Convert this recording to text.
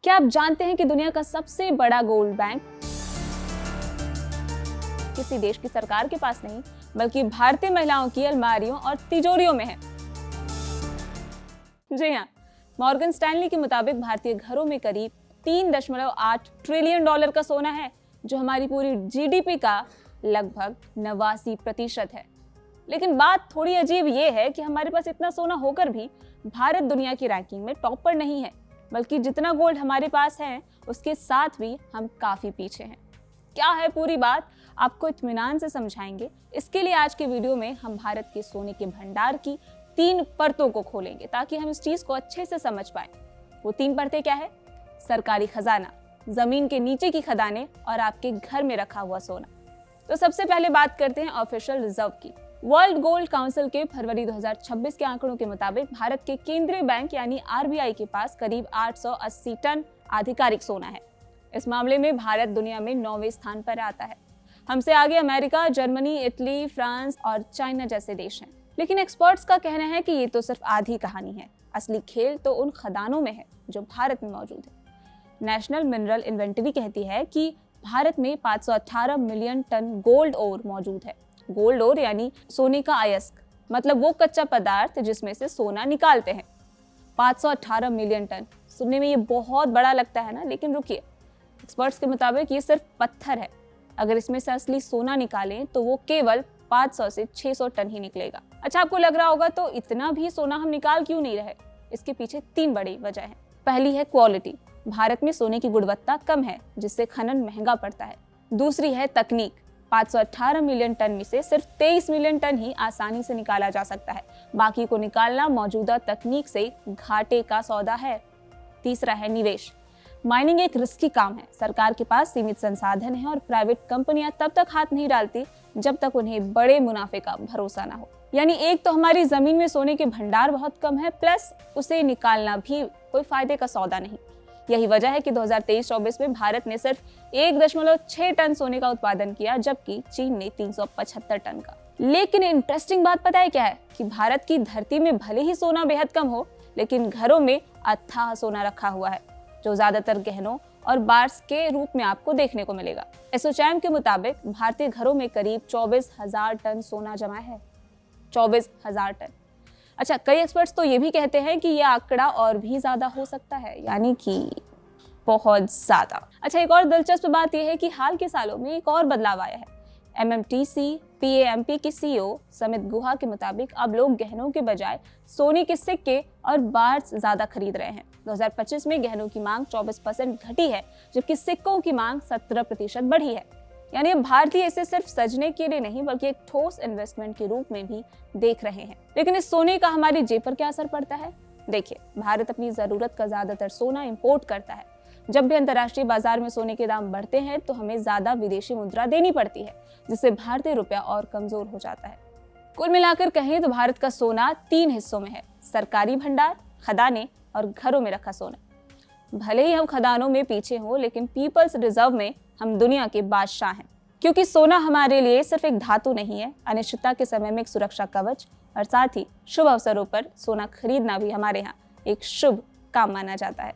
क्या आप जानते हैं कि दुनिया का सबसे बड़ा गोल्ड बैंक किसी देश की सरकार के पास नहीं, बल्कि भारतीय महिलाओं की अलमारियों और तिजोरियों में है। जी हाँ, मॉर्गन स्टैनली के मुताबिक भारतीय घरों में करीब 3.8 ट्रिलियन डॉलर का सोना है, जो हमारी पूरी जीडीपी का लगभग 89% है। लेकिन बात थोड़ी अजीब ये है कि हमारे पास इतना सोना होकर भी भारत दुनिया की रैंकिंग में टॉप पर नहीं है, बल्कि जितना गोल्ड हमारे पास है उसके साथ भी हम काफी पीछे हैं। क्या है पूरी बात, आपको इत्मीनान से समझाएंगे। इसके लिए आज के वीडियो में हम भारत के सोने के भंडार की 3 परतों को खोलेंगे, ताकि हम इस चीज को अच्छे से समझ पाए। वो 3 परतें क्या है? सरकारी खजाना, जमीन के नीचे की खदानें और आपके घर में रखा हुआ सोना। तो सबसे पहले बात करते हैं ऑफिशियल रिजर्व की। वर्ल्ड गोल्ड काउंसिल के फरवरी 2026 के आंकड़ों के मुताबिक भारत के केंद्रीय बैंक यानी आरबीआई के पास करीब 880 टन आधिकारिक सोना है। इस मामले में भारत दुनिया में 9वें स्थान पर आता है। हमसे आगे अमेरिका, जर्मनी, इटली, फ्रांस और चाइना जैसे देश हैं। लेकिन एक्सपर्ट्स का कहना है कि ये तो सिर्फ आधी कहानी है। असली खेल तो उन खदानों में है जो भारत में मौजूद है। नेशनल मिनरल इन्वेंटरी कहती है कि भारत में 518 मिलियन टन गोल्ड ओर मौजूद है। गोल्ड ओर यानी सोने का अयस्क, मतलब वो कच्चा पदार्थ जिसमें से सोना निकालते हैं। 518 मिलियन टन, सुनने में ये बहुत बड़ा लगता है ना, लेकिन रुकिए, एक्सपर्ट्स के मुताबिक ये सिर्फ पत्थर है। अगर इसमें से असली सोना निकालें तो वो केवल 500 से 600 टन ही निकलेगा। अच्छा, आपको लग रहा होगा तो इतना भी सोना हम निकाल क्यों नहीं रहे? इसके पीछे 3 बड़ी वजह है। पहली है क्वालिटी, भारत में सोने की गुणवत्ता कम है, जिससे खनन महंगा पड़ता है। दूसरी है तकनीक, 518 मिलियन टन में से सिर्फ 23 मिलियन टन ही आसानी से निकाला जा सकता है। बाकी को निकालना मौजूदा तकनीक से घाटे का सौदा है। तीसरा है निवेश, माइनिंग एक रिस्की काम है। सरकार के पास सीमित संसाधन है और प्राइवेट कंपनियां तब तक हाथ नहीं डालती जब तक उन्हें बड़े मुनाफे का भरोसा ना हो। यानी एक तो हमारी जमीन में सोने के भंडार बहुत कम है, प्लस उसे निकालना भी कोई फायदे का सौदा नहीं। यही वजह है कि 2023-24 में भारत ने सिर्फ 1.6 टन सोने का उत्पादन किया, जबकि चीन ने 375 टन का। लेकिन इंटरेस्टिंग बात पता है क्या है? कि भारत की धरती में भले ही सोना बेहद कम हो, लेकिन घरों में अथाह सोना रखा हुआ है, जो ज्यादातर गहनों और बार्स के रूप में आपको देखने को मिलेगा। एसोचैम के मुताबिक भारतीय घरों में करीब 24,000 टन सोना जमा है। 24,000 टन। अच्छा, कई एक्सपर्ट्स तो ये भी कहते हैं कि यह आंकड़ा और भी ज्यादा हो सकता है, यानी कि बहुत ज्यादा। अच्छा, एक और दिलचस्प बात यह है कि हाल के सालों में एक और बदलाव आया है। एमएमटीसी पीएएमपी के सीईओ समित गुहा के मुताबिक अब लोग गहनों के बजाय सोने के सिक्के और बार्स ज्यादा खरीद रहे हैं। 2025 में गहनों की मांग 24% घटी है, जबकि सिक्कों की मांग 17% बढ़ी है। यानी अब भारतीय इसे सिर्फ सजने के लिए नहीं, बल्कि एक ठोस इन्वेस्टमेंट के रूप में भी देख रहे हैं। लेकिन इस सोने का हमारी जेब पर क्या असर पड़ता है? देखिए, भारत अपनी जरूरत का ज्यादातर सोना इंपोर्ट करता है। जब भी अंतर्राष्ट्रीय बाजार में सोने के दाम बढ़ते हैं तो हमें ज्यादा विदेशी मुद्रा देनी पड़ती है, जिससे भारतीय रुपया और कमजोर हो जाता है। कुल मिलाकर कहें तो भारत का सोना 3 हिस्सों में है: सरकारी भंडार, खदानें और घरों में रखा सोना। भले ही हम खदानों में पीछे हों, लेकिन पीपल्स रिजर्व में हम दुनिया के बादशाह हैं। क्योंकि सोना हमारे लिए सिर्फ एक धातु नहीं है, अनिश्चितता के समय में एक सुरक्षा कवच, और साथ ही शुभ अवसरों पर सोना खरीदना भी हमारे यहाँ एक शुभ काम माना जाता है।